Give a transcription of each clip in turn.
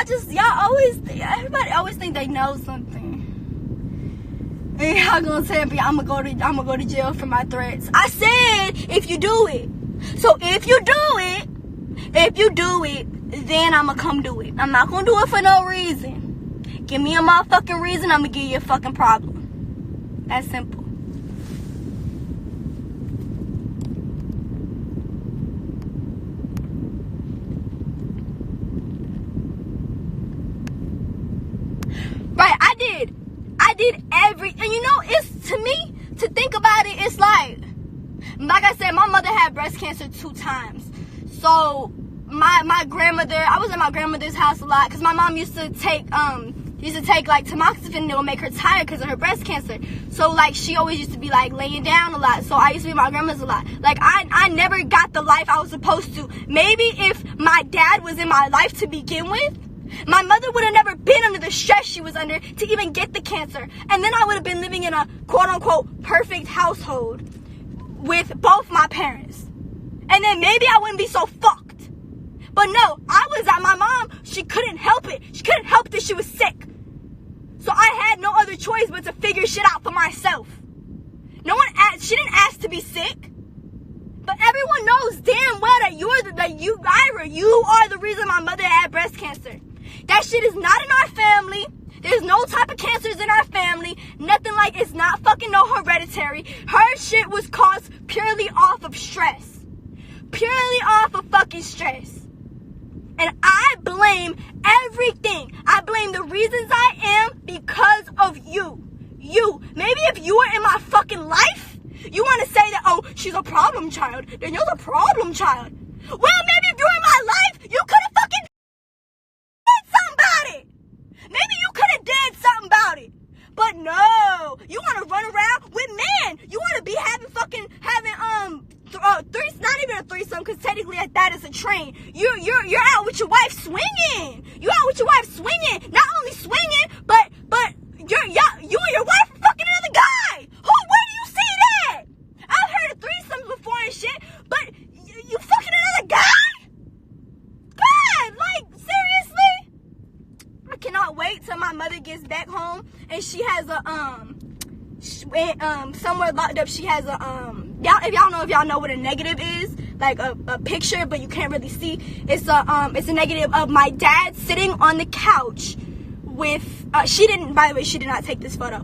everybody always think they know something. And y'all gonna tell me I'm gonna go to jail for my threats. I said if you do it. So if you do it, then I'ma come do it. I'm not gonna do it for no reason. Give me a motherfucking reason, I'ma give you a fucking problem. That's simple. Right, I did and you know, it's, to me, to think about it, it's like I said, my mother had breast cancer 2 times. So my grandmother, I was at my grandmother's house a lot because my mom used to take like tamoxifen that would make her tired because of her breast cancer. So like she always used to be like laying down a lot. So I used to be at my grandma's a lot. Like I never got the life I was supposed to. Maybe if my dad was in my life to begin with, my mother would have never been under the stress she was under to even get the cancer. And then I would have been living in a quote-unquote perfect household with both my parents. And then maybe I wouldn't be so fucked. But no, I was at my mom. She couldn't help it. She couldn't help that she was sick. So I had no other choice but to figure shit out for myself. No one asked. She didn't ask to be sick. But everyone knows damn well that you, Ira, you are the reason my mother had breast cancer. That shit is not in our family. There's no type of cancers in our family. Nothing like, it's not fucking no hereditary. Her shit was caused purely off of stress. Purely off of fucking stress. And I blame everything. I blame the reasons I am because of you. You. Maybe if you were in my fucking life, you want to say that, oh, she's a problem child. Danielle's a problem child. Well, maybe if you were in my life, you could have fucking did something about it. Maybe you could have did something about it. But no, you want to run around with men. You want to be having not even a threesome, because technically at that is a train. You're out with your wife swinging. You out with your wife swinging. Not only swinging, but you and your wife are fucking another guy. Where do you see that? I've heard of threesomes before and shit, but you fucking another guy? God, like, seriously? I cannot wait till my mother gets back home and she has a somewhere locked up. She has a if y'all know what a negative is, like a picture but you can't really see. It's a negative of my dad sitting on the couch with she did not take this photo.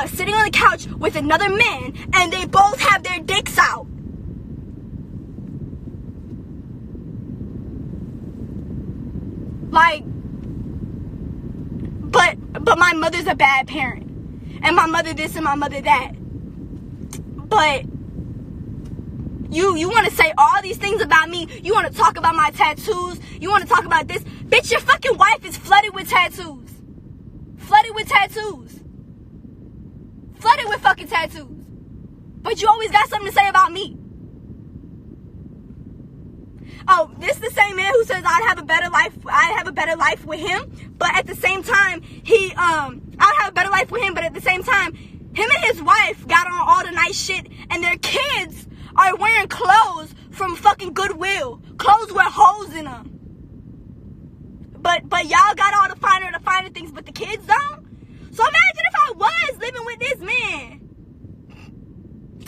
Sitting on the couch with another man, and they both have their dicks out. Like, but my mother's a bad parent, and my mother this and my mother that. But you want to say all these things about me. You want to talk about my tattoos. You want to talk about this. Bitch, your fucking wife is flooded with tattoos. Flooded with tattoos. Flooded with fucking tattoos. But you always got something to say about me. Oh, this is the same man who says I'd have a better life with him, but at the same time, I'd have a better life with him, but at the same time, him and his wife got on all the nice shit, and their kids are wearing clothes from fucking Goodwill. Clothes with holes in them. But y'all got all the finer things, but the kids don't? So imagine if I was living with this man.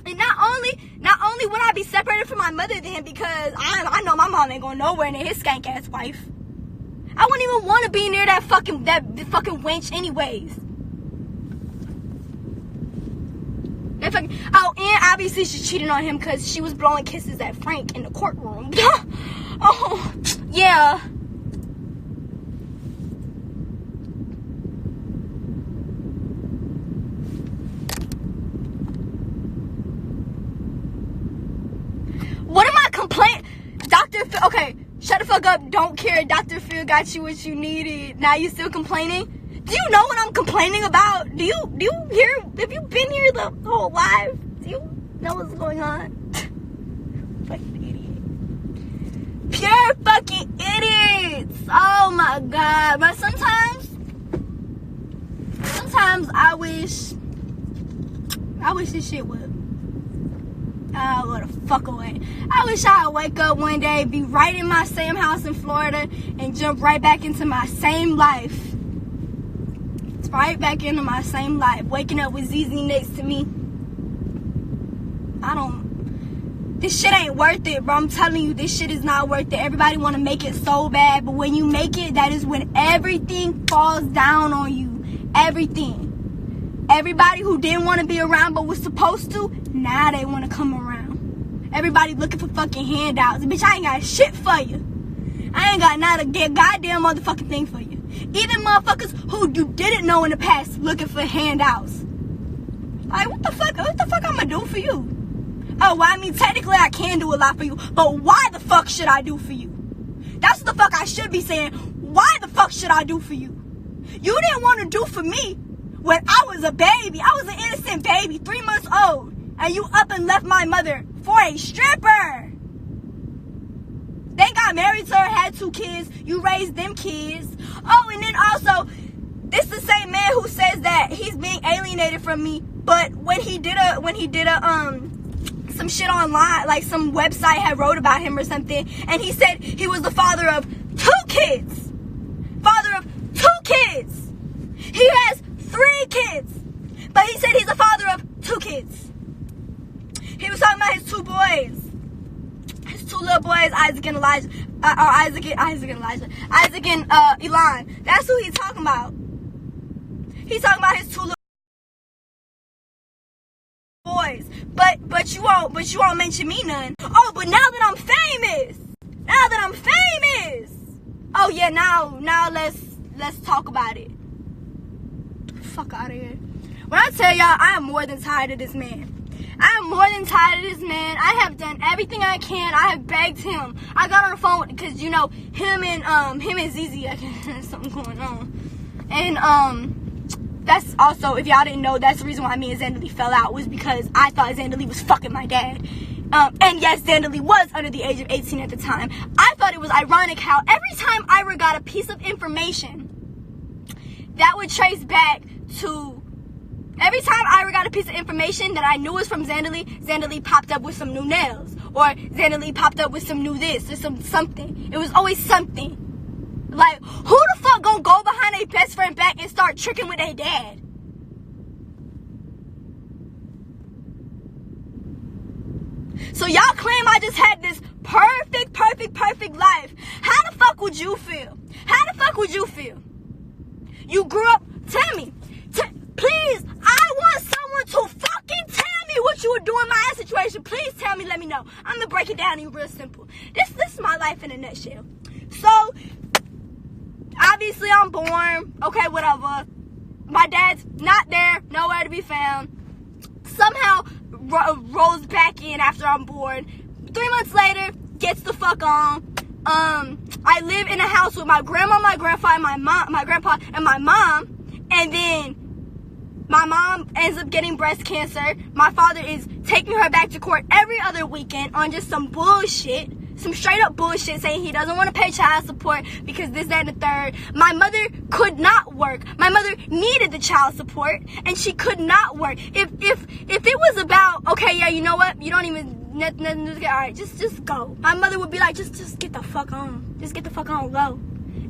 And not only would I be separated from my mother then, because I know my mom ain't going nowhere near his skank ass wife. I wouldn't even want to be near that fucking wench anyways. And obviously she cheated on him because she was blowing kisses at Frank in the courtroom. Oh, yeah. What am I complaining? Dr. Phil, okay, shut the fuck up. Don't care. Dr. Phil got you what you needed. Now you still complaining? Do you know what I'm complaining about? Do you hear? Have you been here the whole life? Do you know what's going on? Fucking idiot. Pure fucking idiots. Oh my God. But sometimes I wish this shit would I'll go the fuck away. I wish I would wake up one day, be right in my same house in Florida, and jump right back into my same life. It's right back into my same life. Waking up with ZZ next to me. This shit ain't worth it, bro. I'm telling you, this shit is not worth it. Everybody want to make it so bad, but when you make it, that is when everything falls down on you. Everything. Everybody who didn't want to be around but was supposed to, now they want to come around. Everybody looking for fucking handouts. Bitch, I ain't got shit for you. I ain't got not a goddamn motherfucking thing for you. Even motherfuckers who you didn't know in the past looking for handouts. Like, what the fuck I'm gonna do for you? Oh, well, I mean, technically I can do a lot for you, but why the fuck should I do for you? That's what the fuck I should be saying. Why the fuck should I do for you? You didn't want to do for me when I was a baby. I was an innocent baby, 3 months old, and you up and left my mother for a stripper. They got married to her, had 2 kids. You raised them kids. Oh, and then also, this the same man who says that he's being alienated from me, but when he did some shit online, like some website had wrote about him or something, and he said he was the father of 2 kids. Father of 2 kids. He has 3 kids, but he said he's the father of 2 kids. He was talking about his 2 boys. His 2 little boys, Isaac and Elijah. Isaac and Elon. That's who he's talking about. He's talking about his 2 little boys. But you won't mention me none. Oh, but now that I'm famous. Oh yeah, now let's talk about it. Fuck out of here. When I tell y'all, I am more than tired of this man. I have done everything I can. I have begged him. I got on the phone because him and ZZ, there's something going on. And that's also, if y'all didn't know, that's the reason why me and Zandalee fell out, was because I thought Zandalee was fucking my dad. And yes, Zandalee was under the age of 18 at the time. I thought it was ironic how every time Ira got a piece of information that would trace back to, every time Ira got a piece of information that I knew was from Zandalee popped up with some new nails. Or Zandalee popped up with some new this or something. It was always something. Like, who the fuck gonna go behind their best friend back and start tricking with their dad? So y'all claim I just had this perfect life. How the fuck would you feel? You grew up, tell me. Please, I want someone to fucking tell me what you were doing in my ass situation. Please tell me, let me know. I'm gonna break it down in real simple. This is my life in a nutshell. So, obviously I'm born, okay, whatever. My dad's not there, nowhere to be found. Somehow rolls back in after I'm born. 3 months later, gets the fuck on. I live in a house with my grandma, my grandpa, and my grandpa, and my mom. And then my mom ends up getting breast cancer. My father is taking her back to court every other weekend on just some bullshit. Some straight up bullshit, saying he doesn't want to pay child support because this, that, and the third. My mother could not work. My mother needed the child support, and she could not work. If it was about, okay, yeah, you know what? You don't even, nothing, all right, just go. My mother would be like, just get the fuck on. Just get the fuck on, go.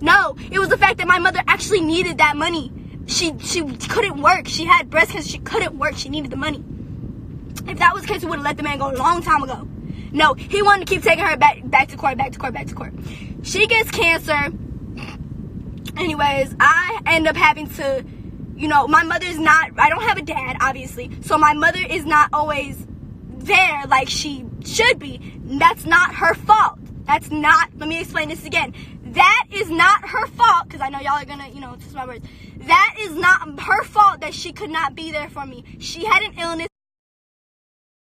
No, it was the fact that my mother actually needed that money. She couldn't work. She had breast cancer. She couldn't work. She needed the money. If that was the case, we would have let the man go a long time ago. No, he wanted to keep taking her back to court. She gets cancer. Anyways, I end up having to, my mother's not, I don't have a dad, obviously. So my mother is not always there like she should be. That's not her fault. Let me explain this again. That is not her fault, because I know y'all are gonna, twist my words. That is not her fault that she could not be there for me. She had an illness,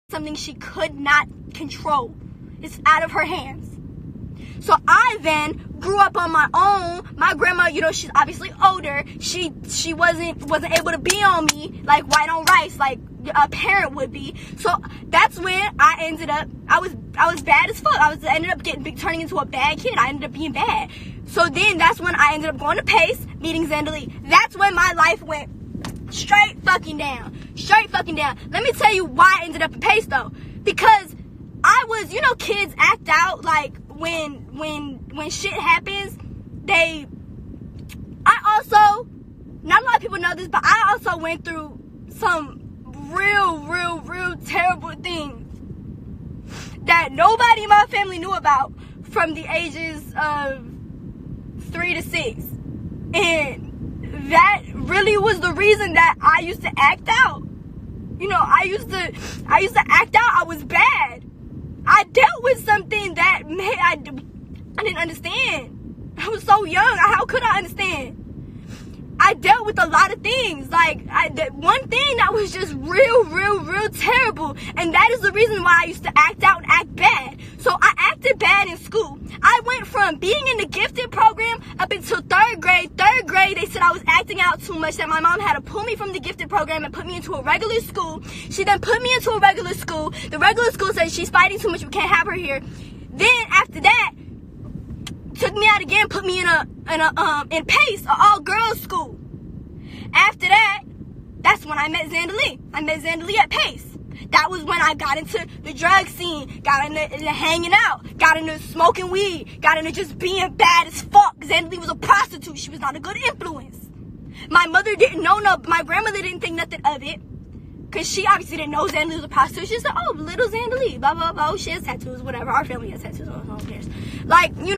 something she could not control. It's out of her hands. So I then grew up on my own. My grandma, she's obviously older. She wasn't able to be on me like white on rice, like a parent would be. So that's when I ended up, I was bad as fuck. I ended up turning into a bad kid. I ended up being bad. So then that's when I ended up going to Pace, meeting Zandalee. That's when my life went straight fucking down. Let me tell you why I ended up in Pace though. Because I was, you know, kids act out, like, when shit happens, I also, not a lot of people know this, but I also went through some real terrible things that nobody in my family knew about from the ages of 3 to 6. And that really was the reason that I used to act out. You know, I used to act out. I was bad. I dealt with something that I didn't understand. I was so young. How could I understand? I dealt with a lot of things. Like, one thing that was just real terrible. And that is the reason why I used to act out and act bad. So I acted bad in school. I went from being in the gifted program up until 3rd grade. 3rd grade, they said I was acting out too much, that my mom had to pull me from the gifted program and put me into a regular school. She then put me into a regular school. The regular school said she's fighting too much, we can't have her here. Then after that, took me out again, put me in PACE, an all-girls school. After that, that's when I met Zandalee. I met Zandalee at PACE. That was when I got into the drug scene, got into hanging out, got into smoking weed, got into just being bad as fuck. Zandalee was a prostitute. She was not a good influence. My mother didn't know, my grandmother didn't think nothing of it, because she obviously didn't know Zandalee was a prostitute. She said, oh, little Zandalee, blah, blah, blah. Oh, she has tattoos, whatever. Our family has tattoos. No one cares. Like, you